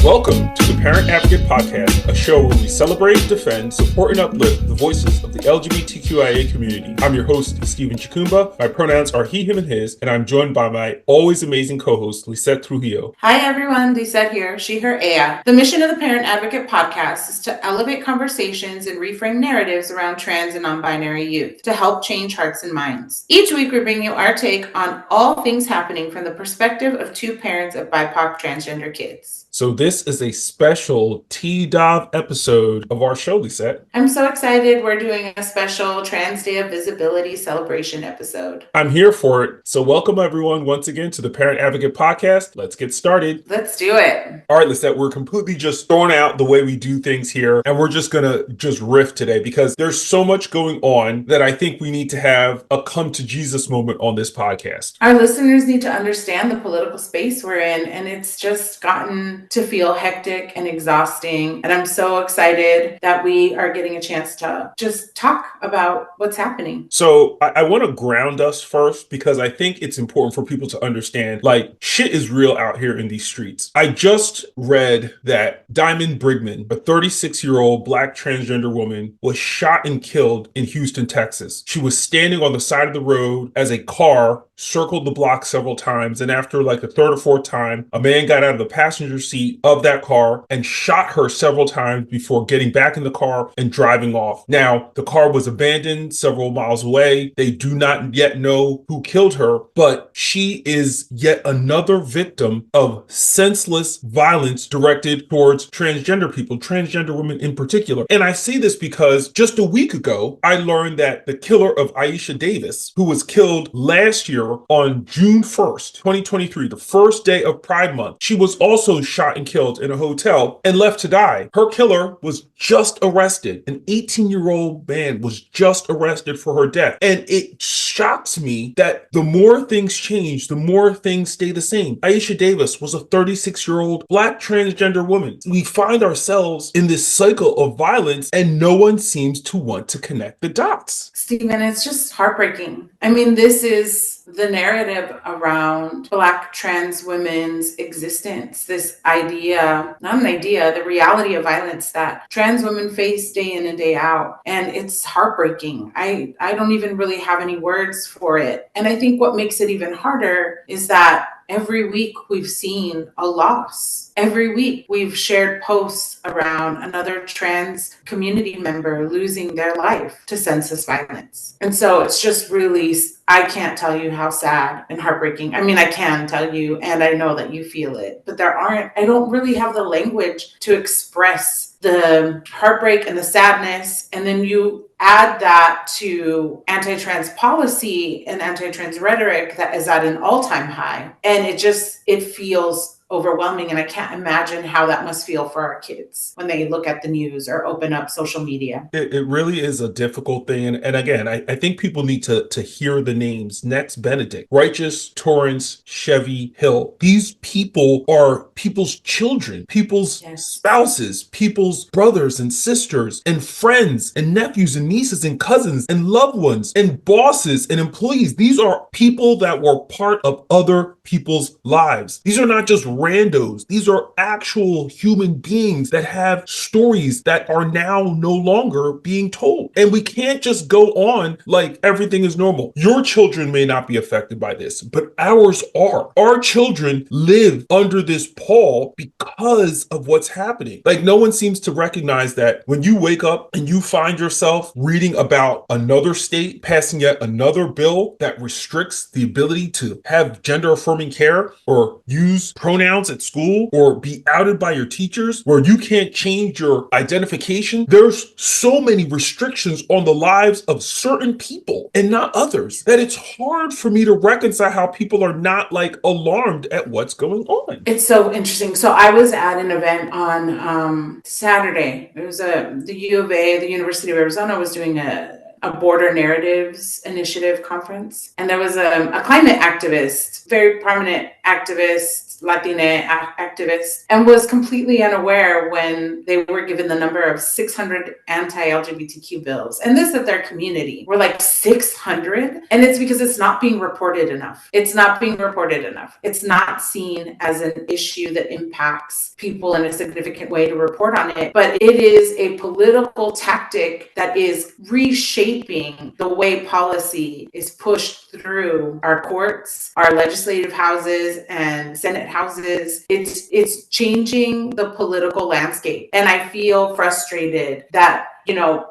Welcome to the Parent Advocate Podcast, a show where we celebrate, defend, support, and uplift the voices of the LGBTQIA community. I'm your host, Stephen Chikumba. My pronouns are he, him, and his, and I'm joined by my always amazing co-host, Lizette Trujillo. Hi everyone, Lizette here, she, her, ea. The mission of the Parent Advocate Podcast is to elevate conversations and reframe narratives around trans and non-binary youth to help change hearts and minds. Each week we bring you our take on all things happening from the perspective of two parents of BIPOC transgender kids. So this is a special TDOV episode of our show, Lizette. I'm so excited. We're doing a special Trans Day of Visibility celebration episode. I'm here for it. So welcome everyone once again to the Parent Advocate Podcast. Let's get started. Let's do it. All right, Lizette, we're completely just throwing out the way we do things here, and we're just gonna riff today because there's so much going on that I think we need to have a come to Jesus moment on this podcast. Our listeners need to understand the political space we're in, and it's just gotten to feel hectic and exhausting. And I'm so excited that we are getting a chance to just talk about what's happening. So I want to ground us first because I think it's important for people to understand, like, shit is real out here in these streets. I just read that Diamond Brigman, a 36-year-old Black transgender woman, was shot and killed in Houston, Texas. She was standing on the side of the road as a car circled the block several times, and after like the third or fourth time, a man got out of the passenger seat of that car and shot her several times before getting back in the car and driving off. Now, the car was abandoned several miles away. They do not yet know who killed her, but she is yet another victim of senseless violence directed towards transgender people, transgender women in particular. And I say this because just a week ago, I learned that the killer of Aisha Davis, who was killed last year on June 1st, 2023, the first day of Pride Month, she was also shot and killed in a hotel and left to die. Her killer was just arrested. An 18-year-old man was just arrested for her death. And it shocks me that the more things change, the more things stay the same. Aisha Davis was a 36-year-old Black transgender woman. We find ourselves in this cycle of violence and no one seems to want to connect the dots. Stephen, it's just heartbreaking. I mean, this is the narrative around Black trans women's existence, this idea, not an idea, the reality of violence that trans women face day in and day out. And it's heartbreaking. I don't even really have any words for it. And I think what makes it even harder is that every week we've seen a loss. Every week we've shared posts around another trans community member losing their life to senseless violence. And so it's just really, I can't tell you how sad and heartbreaking. I mean, I can tell you, and I know that you feel it, but I don't really have the language to express the heartbreak and the sadness. And then you add that to anti-trans policy and anti-trans rhetoric that is at an all-time high. And it feels overwhelming. And I can't imagine how that must feel for our kids when they look at the news or open up social media. It really is a difficult thing. And again, I think people need to hear the names. Next Benedict, Righteous, Torrance, Chevy, Hill. These people are people's children, people's spouses, people's brothers and sisters and friends and nephews and nieces and cousins and loved ones and bosses and employees. These are people that were part of other people's lives. These are not just randos. These are actual human beings that have stories that are now no longer being told. And we can't just go on like everything is normal. Your children may not be affected by this, but ours are. Our children live under this pall because of what's happening. Like, no one seems to recognize that when you wake up and you find yourself reading about another state passing yet another bill that restricts the ability to have gender affirming care or use pronouns at school or be outed by your teachers, where you can't change your identification. There's so many restrictions on the lives of certain people and not others that it's hard for me to reconcile how people are not like alarmed at what's going on. It's so interesting. So I was at an event on Saturday. It was the U of A, the University of Arizona was doing a Border Narratives Initiative conference. And there was a climate activist, very prominent activist, Latina activist, and was completely unaware when they were given the number of 600 anti-LGBTQ bills. And this at their community. We're like 600? And it's because it's not being reported enough. It's not being reported enough. It's not seen as an issue that impacts people in a significant way to report on it. But it is a political tactic that is reshaping the way policy is pushed through our courts, our legislative houses and Senate houses. It's changing the political landscape. And I feel frustrated that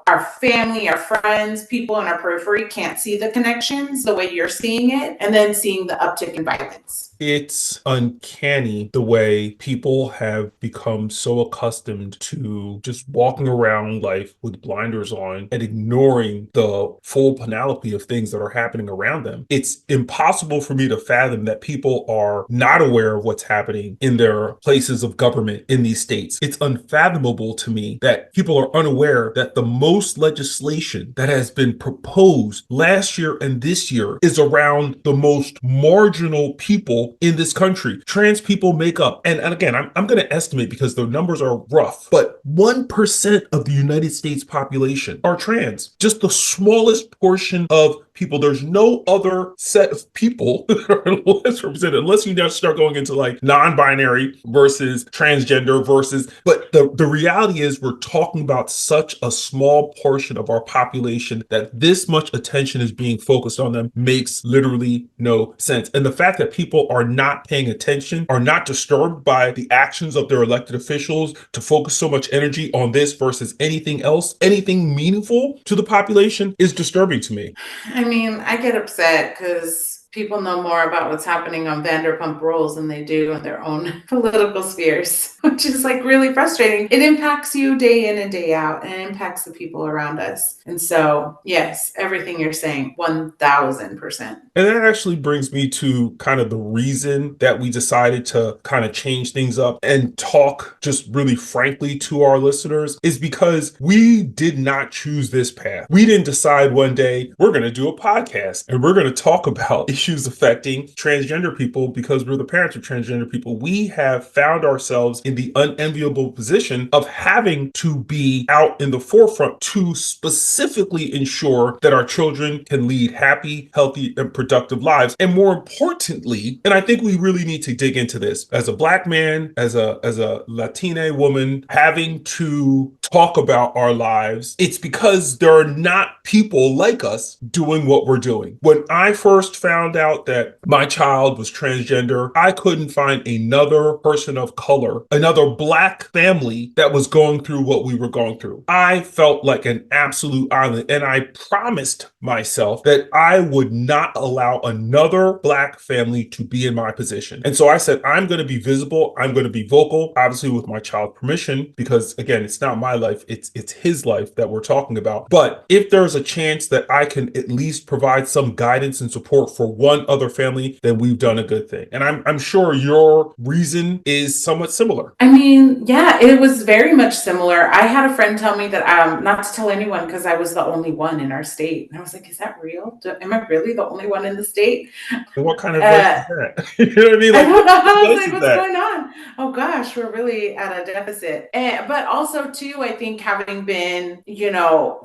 our family, our friends, people in our periphery can't see the connections the way you're seeing it, and then seeing the uptick in violence. It's uncanny the way people have become so accustomed to just walking around life with blinders on and ignoring the full panoply of things that are happening around them. It's impossible for me to fathom that people are not aware of what's happening in their places of government in these states. It's unfathomable to me that people are unaware that the most legislation that has been proposed last year and this year is around the most marginal people in this country. Trans people make up, and again, I'm going to estimate because the numbers are rough, but 1% of the United States population are trans. Just the smallest portion of people. There's no other set of people that are less represented unless you now start going into like non-binary versus transgender versus, but the reality is we're talking about such a small portion of our population that this much attention is being focused on them makes literally no sense. And the fact that people are not paying attention, are not disturbed by the actions of their elected officials to focus so much energy on this versus anything else, anything meaningful to the population is disturbing to me. I mean, I get upset because people know more about what's happening on Vanderpump Rules than they do in their own political spheres, which is like really frustrating. It impacts you day in and day out, and it impacts the people around us. And so, yes, everything you're saying, 1000%. And that actually brings me to kind of the reason that we decided to kind of change things up and talk just really frankly to our listeners is because we did not choose this path. We didn't decide one day we're going to do a podcast and we're going to talk about issues affecting transgender people because we're the parents of transgender people. We have found ourselves in the unenviable position of having to be out in the forefront to specifically ensure that our children can lead happy, healthy, and productive lives. And more importantly, and I think we really need to dig into this, as a Black man, as a Latina woman, having to talk about our lives, it's because there are not people like us doing what we're doing. When I first found out that my child was transgender, I couldn't find another person of color, another Black family that was going through what we were going through. I felt like an absolute island, and I promised myself that I would not allow another Black family to be in my position. And so I said, I'm going to be visible. I'm going to be vocal, obviously with my child's permission, because again, it's not my life. It's his life that we're talking about. But if there's a chance that I can at least provide some guidance and support for one other family, then we've done a good thing. And I'm sure your reason is somewhat similar. I mean, yeah, it was very much similar. I had a friend tell me that not to tell anyone because I was the only one in our state. And I was like, is that real? Am I really the only one in the state? And what kind of advice is that? You know what I mean? Like, I don't know. I was like, what's going on? Oh gosh, we're really at a deficit. But also too, I think having been,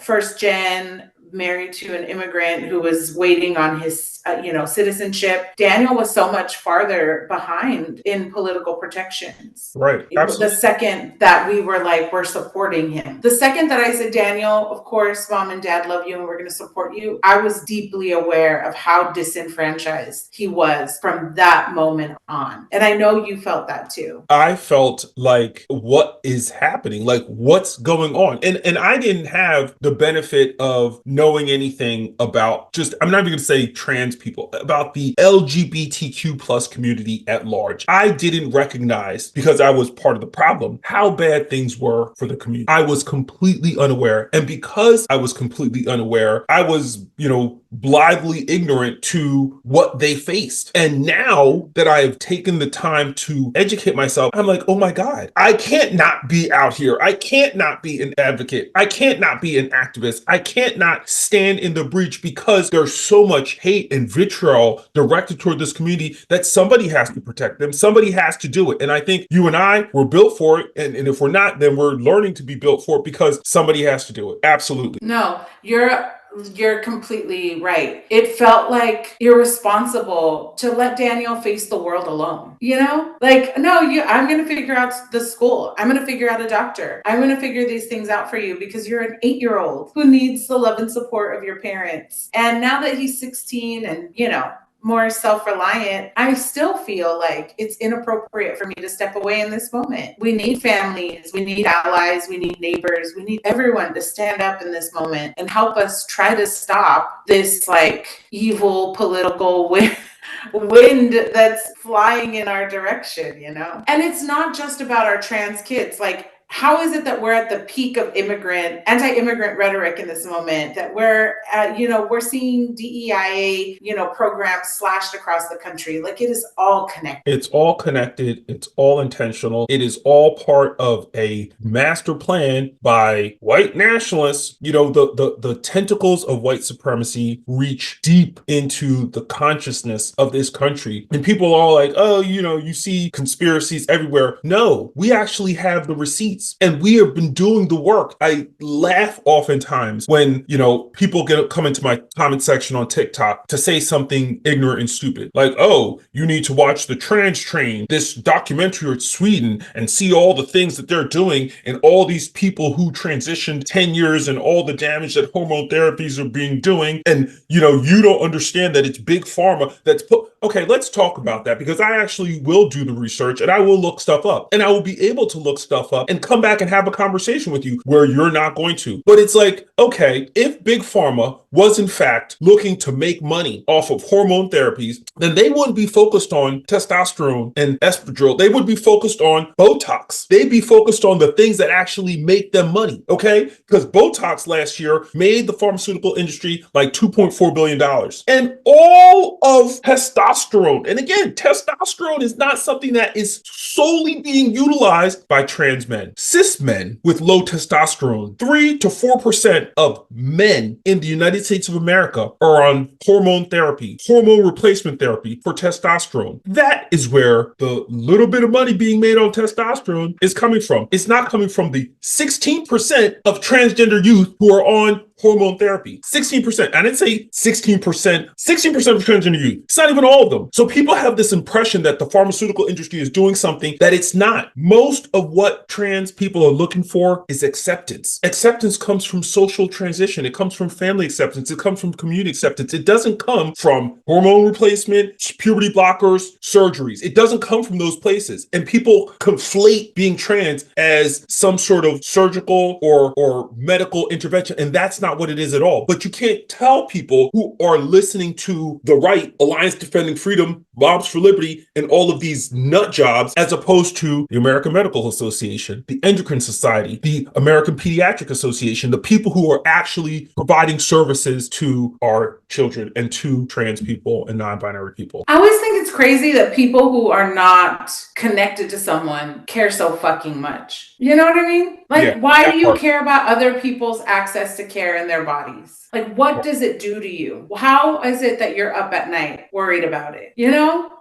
first gen, married to an immigrant who was waiting on his, citizenship. Daniel was so much farther behind in political protections. Right. Absolutely. The second that we were like, we're supporting him. The second that I said, Daniel, of course, mom and dad love you and we're going to support you, I was deeply aware of how disenfranchised he was from that moment on. And I know you felt that too. I felt like, what is happening? Like, what's going on? And I didn't have the benefit of knowing anything about I'm not even going to say trans people, about the LGBTQ plus community at large. I didn't recognize, because I was part of the problem, how bad things were for the community. I was completely unaware. And because I was completely unaware, I was, blithely ignorant to what they faced. And now that I've taken the time to educate myself, I'm like, oh my God, I can't not be out here. I can't not be an advocate. I can't not be an activist. I can't not stand in the breach because there's so much hate and vitriol directed toward this community that somebody has to protect them. Somebody has to do it. And I think you and I were built for it. And if we're not, then we're learning to be built for it because somebody has to do it. Absolutely. No, you're completely right. It felt like irresponsible to let Daniel face the world alone. You know? Like, no, I'm gonna figure out the school. I'm gonna figure out a doctor. I'm gonna figure these things out for you because you're an 8-year-old who needs the love and support of your parents. And now that he's 16 and, more self-reliant, I still feel like it's inappropriate for me to step away in this moment. We need families, we need allies, we need neighbors, we need everyone to stand up in this moment and help us try to stop this like evil political wind that's flying in our direction, And it's not just about our trans kids. Like, how is it that we're at the peak of anti-immigrant rhetoric in this moment, that we're seeing DEIA, programs slashed across the country? Like, it is all connected. It's all connected. It's all intentional. It is all part of a master plan by white nationalists. The tentacles of white supremacy reach deep into the consciousness of this country. And people are all like, oh, you see conspiracies everywhere. No, we actually have the receipts. And we have been doing the work. I laugh oftentimes when, people come into my comment section on TikTok to say something ignorant and stupid. Like, oh, you need to watch the trans train, this documentary in Sweden, and see all the things that they're doing and all these people who transitioned 10 years and all the damage that hormone therapies are being doing. And, you don't understand that it's big pharma that's okay, let's talk about that because I actually will do the research and I will look stuff up and I will be able to look stuff up and come back and have a conversation with you where you're not going to. But it's like, okay, if big pharma was in fact looking to make money off of hormone therapies, then they wouldn't be focused on testosterone and estradiol. They would be focused on Botox. They'd be focused on the things that actually make them money, okay? Because Botox last year made the pharmaceutical industry like $2.4 billion. And all of testosterone, and again, testosterone is not something that is solely being utilized by trans men. Cis men with low testosterone, 3 to 4% of men in the United States of America are on hormone therapy, hormone replacement therapy for testosterone. That is where the little bit of money being made on testosterone is coming from. It's not coming from the 16% of transgender youth who are on hormone therapy. 16%. I didn't say 16%. 16% of transgender youth. It's not even all of them. So people have this impression that the pharmaceutical industry is doing something that it's not. Most of what trans people are looking for is acceptance. Acceptance comes from social transition. It comes from family acceptance. It comes from community acceptance. It doesn't come from hormone replacement, puberty blockers, surgeries. It doesn't come from those places. And people conflate being trans as some sort of surgical or medical intervention. And that's not what it is at all. But you can't tell people who are listening to the right, Alliance Defending Freedom, Bobs for Liberty, and all of these nut jobs, as opposed to the American Medical Association, the Endocrine Society, the American Pediatric Association, the people who are actually providing services to our children and to trans people and non-binary people. I always think it's crazy that people who are not connected to someone care so fucking much. You know what I mean? Like, yeah, why do you care about other people's access to care in their bodies? Like, what does it do to you? How is it that you're up at night worried about it?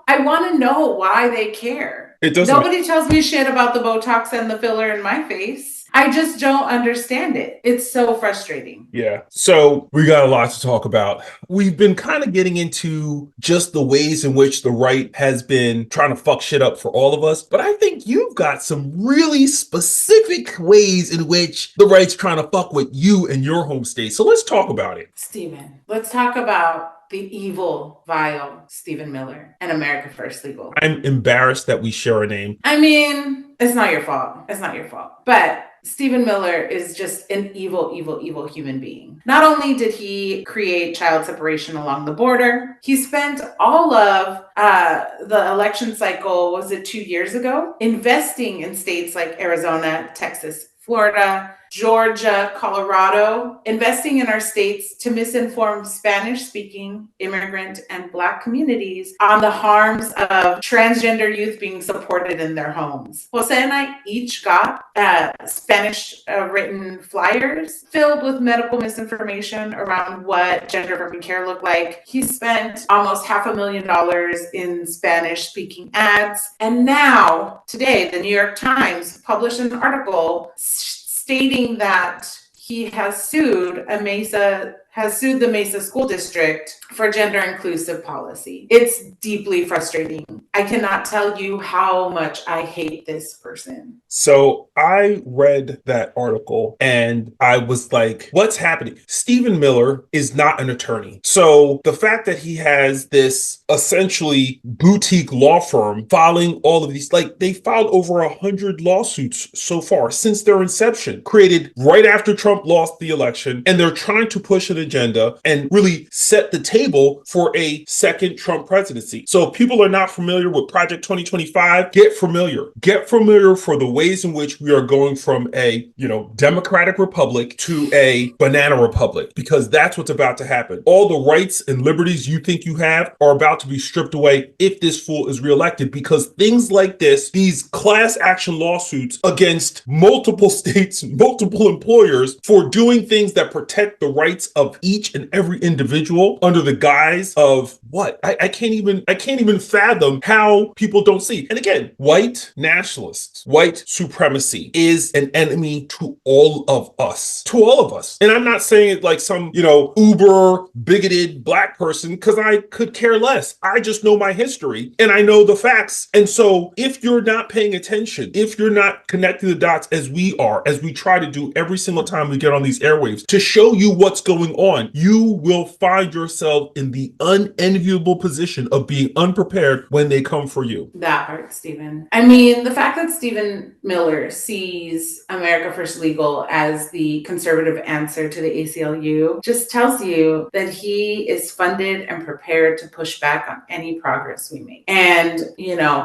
I want to know why they care. Nobody tells me shit about the Botox and the filler in my face. I just don't understand it. It's so frustrating. Yeah. So we got a lot to talk about. We've been kind of getting into just the ways in which the right has been trying to fuck shit up for all of us. But I think you've got some really specific ways in which the right's trying to fuck with you and your home state. So let's talk about it. Stephen, let's talk about the evil, vile Stephen Miller and America First Legal. I'm embarrassed that we share a name. I mean, it's not your fault. It's not your fault. But Stephen Miller is just an evil, evil, evil human being. Not only did he create child separation along the border, he spent all of the election cycle, was it 2 years ago, investing in states like Arizona, Texas, Florida, Georgia, Colorado, investing in our states to misinform Spanish-speaking immigrant and Black communities on the harms of transgender youth being supported in their homes. Jose and I each got Spanish-written flyers filled with medical misinformation around what gender-affirming care looked like. He spent almost $500,000 in Spanish-speaking ads. And now, today, the New York Times published an article stating that he has sued the Mesa School District for gender inclusive policy. It's deeply frustrating. I cannot tell you how much I hate this person. So I read that article and I was like, what's happening? Stephen Miller is not an attorney. So the fact that he has this essentially boutique law firm filing all of these, like they filed over 100 lawsuits so far since their inception, created right after Trump lost the election, and they're trying to push an agenda and really set the table for a second Trump presidency. So if people are not familiar with Project 2025, get familiar. Get familiar for the ways in which we are going from a, democratic republic to a banana republic, because that's what's about to happen. All the rights and liberties you think you have are about to be stripped away if this fool is reelected, because things like this, these class action lawsuits against multiple states, multiple employers for doing things that protect the rights of each and every individual under the guise of what? I can't even fathom how people don't see. And again, white nationalists, white supremacy is an enemy to all of us. To all of us. And I'm not saying it like some, uber bigoted Black person, because I could care less. I just know my history and I know the facts. And so if you're not paying attention, if you're not connecting the dots as we are, as we try to do every single time we get on these airwaves to show you what's going on, you will find yourself in the unenviable position of being unprepared when they come for you. That part, Stephen. I mean, the fact that Stephen Miller sees America First Legal as the conservative answer to the ACLU just tells you that he is funded and prepared to push back on any progress we make. And,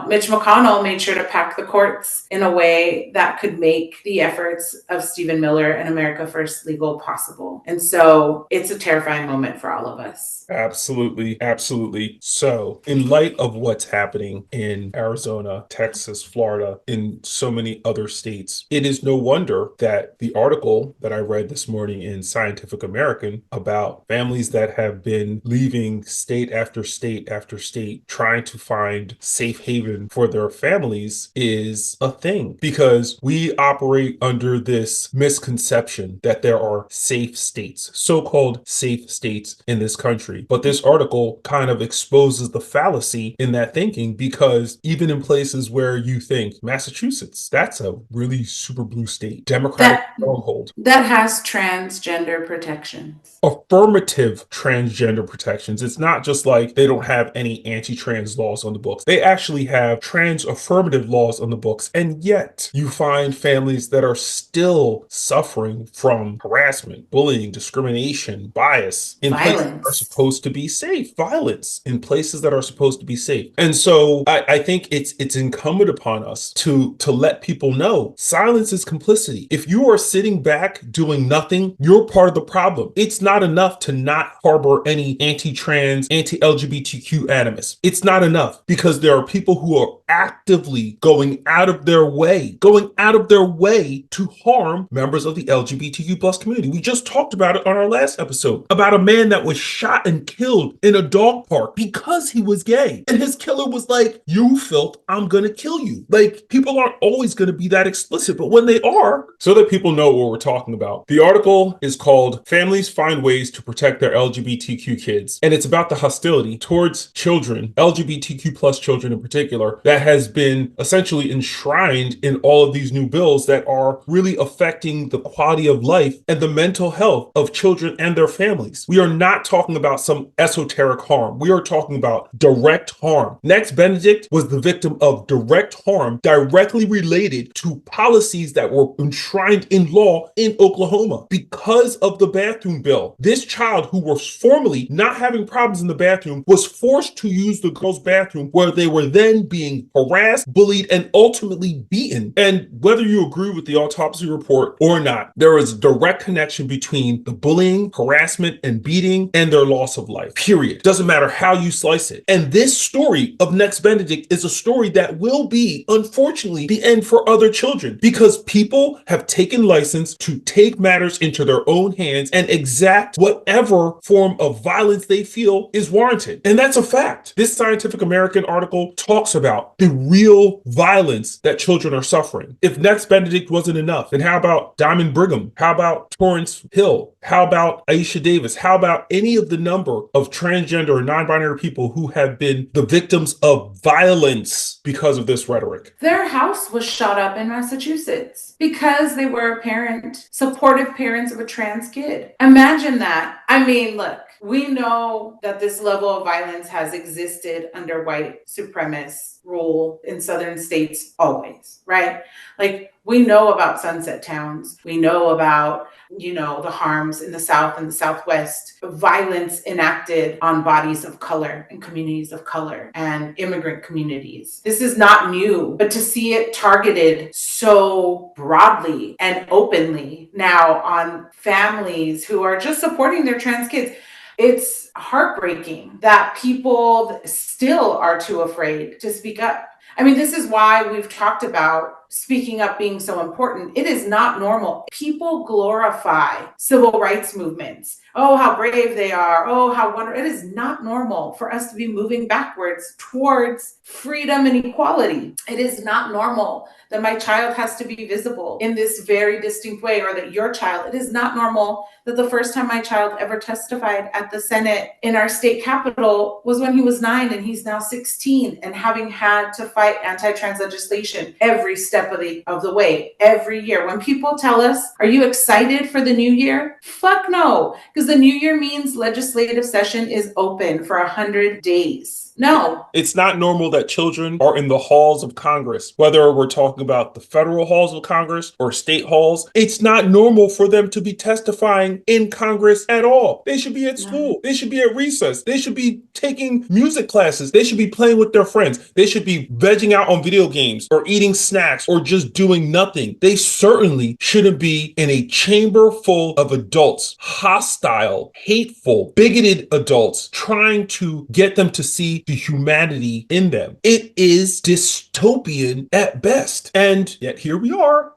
Mitch McConnell made sure to pack the courts in a way that could make the efforts of Stephen Miller and America First Legal possible. And so it's a terrifying moment for all of us. Absolutely. Absolutely. So in light of what's happening in Arizona, Texas, Florida, in so many other states, it is no wonder that the article that I read this morning in Scientific American about families that have been leaving state after state after state trying to find safe haven for their families is a thing, because we operate under this misconception that there are safe states, so-called safe states in this country. But this article kind of exposes the fallacy in that thinking, because even in places where you think Massachusetts, that's a really super blue state, Democratic stronghold, that has transgender protections. Affirmative transgender protections. It's not just like they don't have any anti-trans laws on the books. They actually have trans affirmative laws on the books. And yet you find families that are still suffering from harassment, bullying, discrimination, bias in places that are supposed to be safe, violence in places that are supposed to be safe. And so I think it's incumbent upon us to let people know silence is complicity. If you are sitting back doing nothing, you're part of the problem. It's not enough to not harbor any anti-trans, anti-LGBTQ animus. It's not enough, because there are people who are actively going out of their way to harm members of the LGBTQ plus community. We just talked about it on our last episode about a man that was shot and killed in a dog park because he was gay. And his killer was like, "You filth, I'm gonna kill you." Like, people aren't always gonna be that explicit, but when they are, so that people know what we're talking about. The article is called "Families Find Ways to Protect Their LGBTQ Kids." And it's about the hostility towards children, LGBTQ plus children in particular, that has been essentially enshrined in all of these new bills that are really affecting the quality of life and the mental health of children and their families. We are not talking about some esoteric harm. We are talking about direct harm. Next Benedict was the victim of direct harm directly related to policies that were enshrined in law in Oklahoma because of the bathroom bill. This child, who was formerly not having problems in the bathroom, was forced to use the girls' bathroom, where they were then being harassed, bullied, and ultimately beaten. And whether you agree with the autopsy report or not, there is a direct connection between the bullying, harassment, and beating and their loss of life, period. Doesn't matter how you slice it. And this story of Next Benedict is a story that will be, unfortunately, the end for other children, because people have taken license to take matters into their own hands and exact whatever form of violence they feel is warranted. And that's a fact. This Scientific American article talks about the real violence that children are suffering. If Next Benedict wasn't enough, then how about Diamond Brigman? How about Torrance Hill? How about Aisha Davis? How about any of the number of transgender or non-binary people who have been the victims of violence because of this rhetoric? Their house was shot up in Massachusetts because they were supportive parents of a trans kid. Imagine that. I mean, look, we know that this level of violence has existed under white supremacist rule in southern states always, right? Like, we know about sunset towns. We know about, the harms in the South and the Southwest, violence enacted on bodies of color and communities of color and immigrant communities. This is not new, but to see it targeted so broadly and openly now on families who are just supporting their trans kids, it's heartbreaking that people still are too afraid to speak up. I mean, this is why we've talked about speaking up being so important. It is not normal. People glorify civil rights movements. Oh, how brave they are. Oh, how wonderful. It is not normal for us to be moving backwards towards freedom and equality. It is not normal that my child has to be visible in this very distinct way, or that your child. It is not normal that the first time my child ever testified at the Senate in our state capitol was when he was 9 and he's now 16, and having had to fight anti-trans legislation every step of the way, every year. When people tell us, are you excited for the new year? Fuck no, because the new year means legislative session is open for 100 days. No. It's not normal that children are in the halls of Congress, whether we're talking about the federal halls of Congress or state halls. It's not normal for them to be testifying in Congress at all. They should be at school. They should be at recess. They should be taking music classes. They should be playing with their friends. They should be vegging out on video games or eating snacks or just doing nothing. They certainly shouldn't be in a chamber full of adults, hostile, hateful, bigoted adults, trying to get them to see the humanity in them. It is dystopian at best. And yet here we are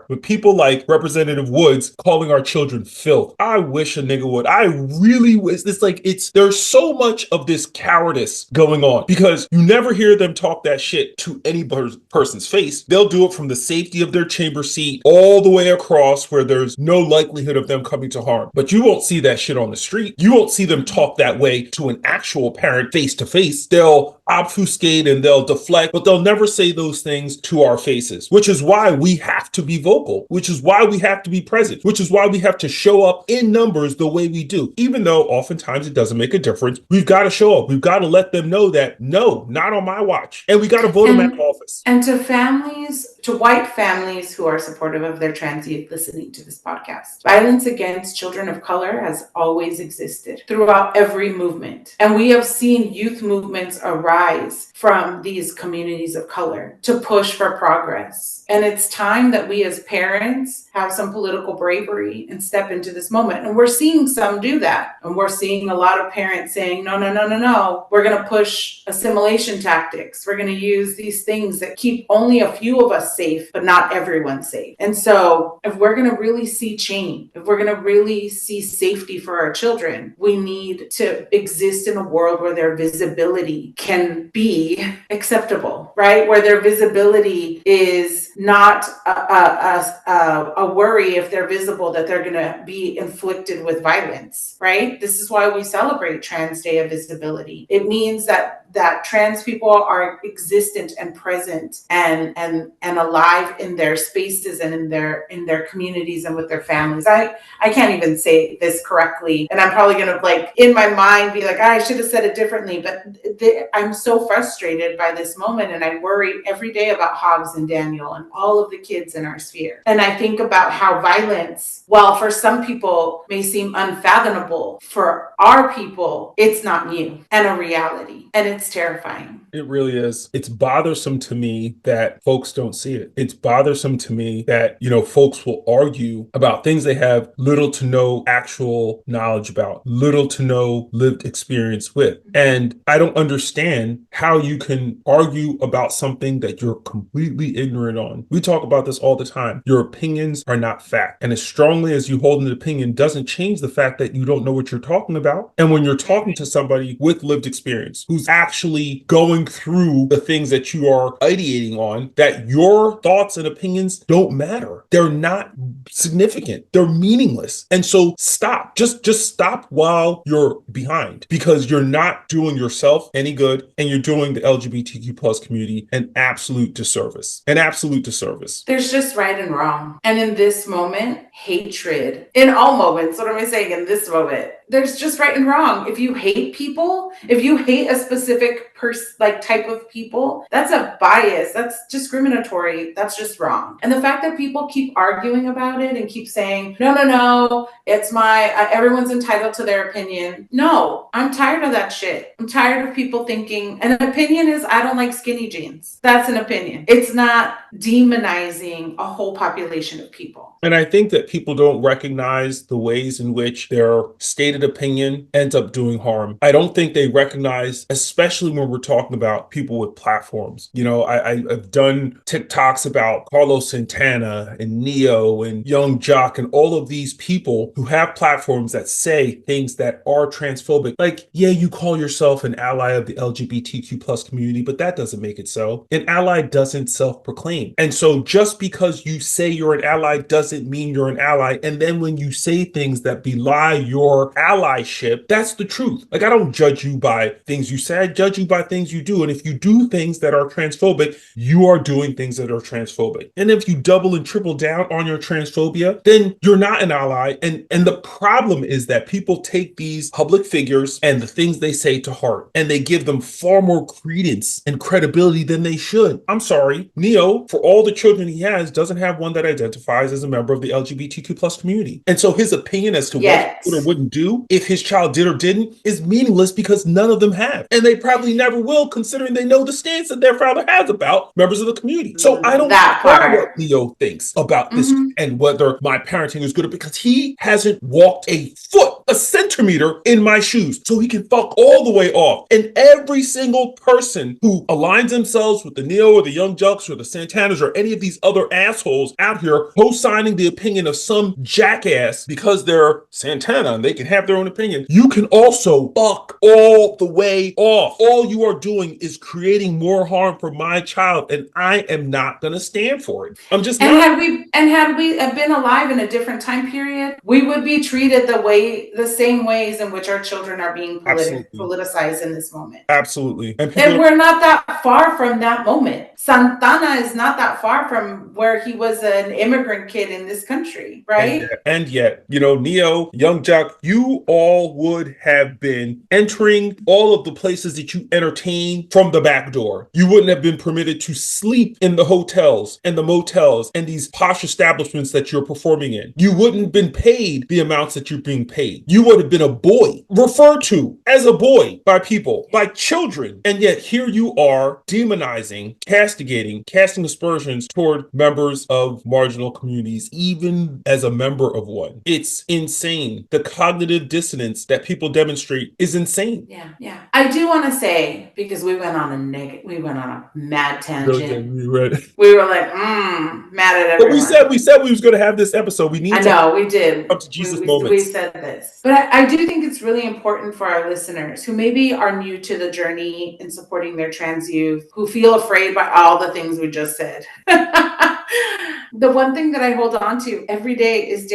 with people like Representative Woods calling our children filth. I wish a nigga would. I really wish. There's so much of this cowardice going on because you never hear them talk that shit to any person's face. They'll do it from the safety of their chamber seat all the way across where there's no likelihood of them coming to harm. But you won't see that shit on the street. You won't see them talk that way to an actual parent face to face. They'll obfuscate and they'll deflect, but they'll never say those things to our faces, which is why we have to be vocal, which is why we have to be present, which is why we have to show up in numbers the way we do. Even though oftentimes it doesn't make a difference, we've got to show up. We've got to let them know that no, not on my watch. And we got to vote them out of office. And to white families who are supportive of their trans youth listening to this podcast, violence against children of color has always existed throughout every movement. And we have seen youth movements arise from these communities of color to push for progress. And it's time that we as parents have some political bravery and step into this moment. And we're seeing some do that. And we're seeing a lot of parents saying, no. We're going to push assimilation tactics. We're going to use these things that keep only a few of us safe, but not everyone safe. And so if we're going to really see change, if we're going to really see safety for our children, we need to exist in a world where their visibility can be acceptable, right? Where their visibility is not a worry if they're visible that they're going to be inflicted with violence, right? This is why we celebrate Trans Day of Visibility. It means that trans people are existent and present and alive in their spaces and in their communities and with their families. I can't even say this correctly, and I'm probably gonna like in my mind be like, I should have said it differently, but I'm so frustrated by this moment, and I worry every day about Hobbs and Daniel and all of the kids in our sphere. And I think about how violence, while for some people may seem unfathomable, for our people it's not new and a reality, and it's terrifying. It really is. It's bothersome to me that folks don't see it. It's bothersome to me that, folks will argue about things they have little to no actual knowledge about, little to no lived experience with. And I don't understand how you can argue about something that you're completely ignorant on. We talk about this all the time. Your opinions are not fact. And as strongly as you hold an opinion doesn't change the fact that you don't know what you're talking about. And when you're talking to somebody with lived experience who's actually going through the things that you are ideating on, that your thoughts and opinions don't matter. They're not significant. They're meaningless. And so stop. Just stop while you're behind, because you're not doing yourself any good and you're doing the LGBTQ plus community an absolute disservice. An absolute disservice. There's just right and wrong. And in this moment, hatred. In all moments, what am I saying in this moment? There's just right and wrong. If you hate people, if you hate a specific type of people, that's a bias. That's discriminatory. That's just wrong. And the fact that people keep arguing about it and keep saying, no, it's everyone's entitled to their opinion. No, I'm tired of that shit. I'm tired of people thinking an opinion is I don't like skinny jeans. That's an opinion. It's not demonizing a whole population of people. And I think that people don't recognize the ways in which their stated opinion ends up doing harm. I don't think they recognize, especially when we're talking about people with platforms. I've done TikToks about Carlos Santana and Neo and Young Jock and all of these people who have platforms that say things that are transphobic. Like, yeah, you call yourself an ally of the LGBTQ plus community, but that doesn't make it so. An ally doesn't self-proclaim. And so just because you say you're an ally doesn't mean you're an ally. And then when you say things that belie your allyship, that's the truth. Like, I don't judge you by things you say, I judge you by things you do. And if you do things that are transphobic, you are doing things that are transphobic. And if you double and triple down on your transphobia, then you're not an ally. And the problem is that people take these public figures and the things they say to heart, and they give them far more credence and credibility than they should. I'm sorry, Neo, for all the children he has, doesn't have one that identifies as a member of the LGBTQ plus community. And so his opinion as to what he would or wouldn't do if his child did or didn't is meaningless, because none of them have. And they probably never will, considering they know the stance that their father has about members of the community. So I don't care what Neo thinks about this and whether my parenting is good, because he hasn't walked a centimeter in my shoes. So he can fuck all the way off. And every single person who aligns themselves with the Neo or the Young Jucks or the Santanas or any of these other assholes out here co-signing the opinion of some jackass because they're Santana and they can have their own opinion, you can also fuck all the way off. All you are doing is creating more harm for my child, and I am not going to stand for it. I'm just not. Had we been alive in a different time period, we would be treated the same ways in which our children are being politicized in this moment. Absolutely. And we're not that far from that moment. Santana is not that far from where he was an immigrant kid in this country, right? And yet, Neo, Young Jock, you all would have been entering all of the places that you entertain from the back door. You wouldn't have been permitted to sleep in the hotels and the motels and these posh establishments that you're performing in. You wouldn't have been paid the amounts that you're being paid. You would have been a boy, referred to as a boy by people, by children. And yet here you are demonizing, castigating, casting aspersions toward members of marginal communities, even as a member of one. It's insane. The cognitive dissonance that people demonstrate is insane. Yeah. I do want to say, because we went on a mad tangent. We were like, mad at everyone. But we said we was going to have this episode. We need we did. Up to Jesus moments. We said this. But I do think it's really important for our listeners who maybe are new to the journey in supporting their trans youth, who feel afraid by all the things we just said. The one thing that I hold on to every day is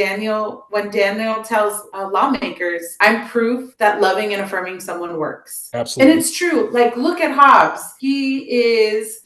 when Daniel tells lawmakers, I'm proof that loving and affirming someone works. Absolutely. And it's true. Like, look at Hobbs. He is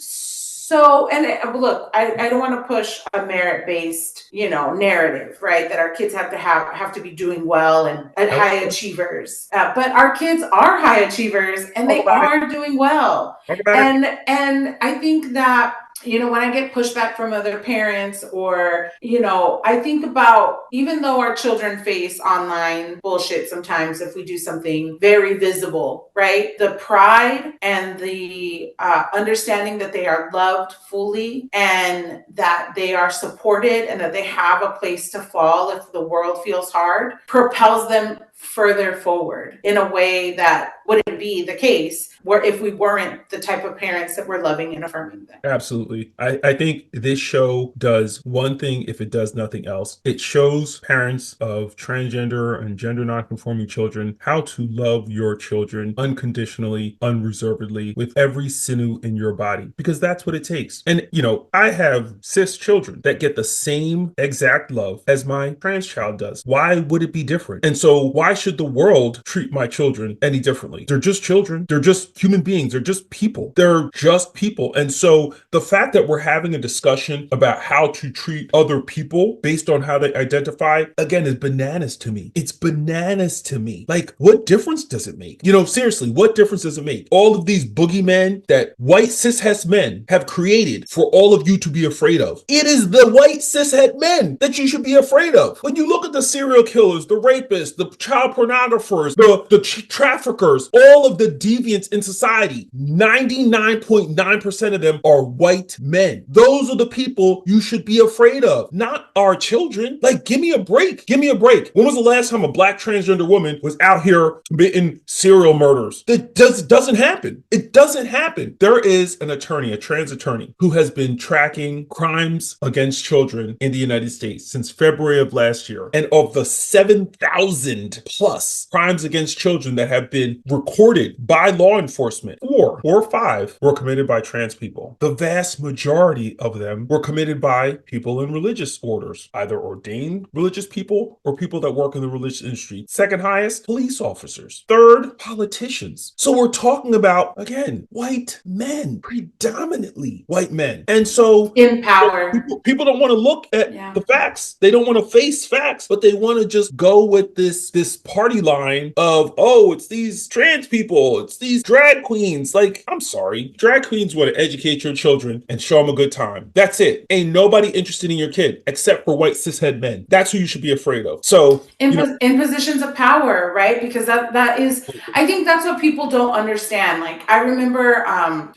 So, and look, I don't want to push a merit-based, narrative, right? That our kids have to be doing well and high achievers. But our kids are high achievers and they are doing well. And I think that, when I get pushback from other parents or, I think about, even though our children face online bullshit sometimes if we do something very visible, right? The pride and the understanding that they are loved fully and that they are supported and that they have a place to fall if the world feels hard propels them further forward in a way that wouldn't be the case where if we weren't the type of parents that were loving and affirming them. Absolutely. I think this show does one thing if it does nothing else. It shows parents of transgender and gender nonconforming children how to love your children unconditionally, unreservedly, with every sinew in your body, because that's what it takes. And, I have cis children that get the same exact love as my trans child does. Why would it be different? And so why should the world treat my children any differently? They're just children. They're just human beings. They're just people. They're just people. And so the fact that we're having a discussion about how to treat other people based on how they identify, again, is bananas to me. It's bananas to me. Like, what difference does it make? Seriously, what difference does it make? All of these boogeymen that white cishet men have created for all of you to be afraid of. It is the white cishet men that you should be afraid of. When you look at the serial killers, the rapists, the child pornographers, the traffickers, all of the deviants in society, 99.9% of them are white men. Those are the people you should be afraid of, not our children. Like, give me a break. Give me a break. When was the last time a black transgender woman was out here committing serial murders? That doesn't happen. It doesn't happen. There is an attorney, a trans attorney, who has been tracking crimes against children in the United States since February of last year. And of the 7,000 plus crimes against children that have been recorded by law enforcement, 4 or 5 were committed by trans people. The vast majority of them were committed by people in religious orders, either ordained religious people or people that work in the religious industry. Second highest, police officers. Third, politicians. So we're talking about, again, white men, predominantly white men. And so in power, people don't want to look at the facts. They don't want to face facts, but they want to just go with this party line of, oh, it's these trans people, it's these drag queens. Like, I'm sorry, drag queens want to educate your children and show them a good time. That's it. Ain't nobody interested in your kid except for white cishet men. That's who you should be afraid of. So in positions of power, right? Because that is, I think that's what people don't understand. Like, I remember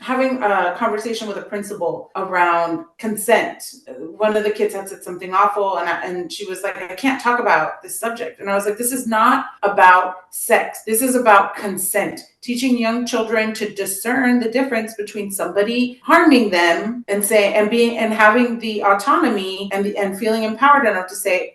having a conversation with a principal around consent. One of the kids had said something awful, and she was like, I can't talk about this subject. And I was like, this is not about sex. This is about consent. Teaching young children to discern the difference between somebody harming them and having the autonomy and feeling empowered enough to say,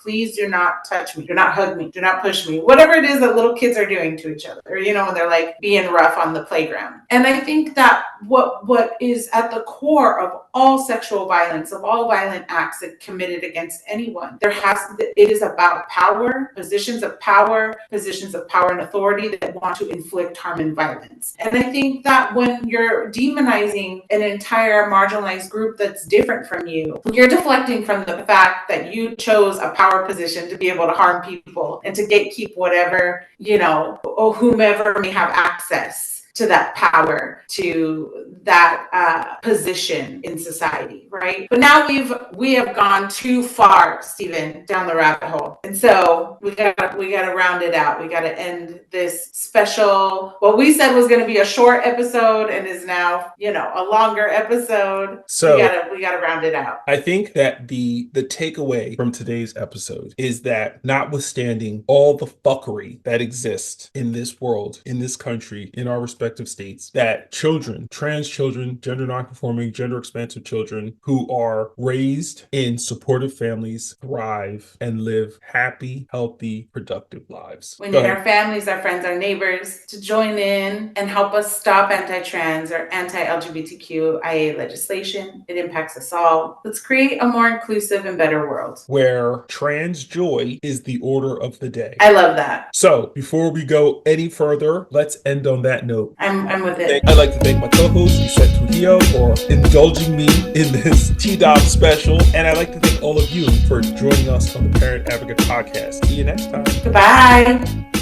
please do not touch me, do not hug me, do not push me, whatever it is that little kids are doing to each other, when they're like being rough on the playground. And I think that what is at the core of all sexual violence, of all violent acts that committed against anyone, it is about power, positions of power and authority that want to inflict harm and violence. And I think that when you're demonizing an entire marginalized group that's different from you, you're deflecting from the fact that you chose a power position to be able to harm people and to gatekeep whatever, or whomever may have access to that power, to that position in society, right? But now we have gone too far, Stephen, down the rabbit hole, and so we gotta round it out. We gotta end this special. What we said was going to be a short episode, and is now a longer episode. So we gotta round it out. I think that the takeaway from today's episode is that, notwithstanding all the fuckery that exists in this world, in this country, in our respective states, that children, trans children, gender nonconforming, gender expansive children who are raised in supportive families thrive and live happy, healthy, productive lives. We need our families, our friends, our neighbors to join in and help us stop anti-trans or anti-LGBTQIA legislation. It impacts us all. Let's create a more inclusive and better world where trans joy is the order of the day. I love that. So before we go any further, let's end on that note. I'm with it. I'd like to thank my co-host, Lizette Trujillo, for indulging me in this TDOV special. And I'd like to thank all of you for joining us on the Parent Advocate Podcast. See you next time. Goodbye.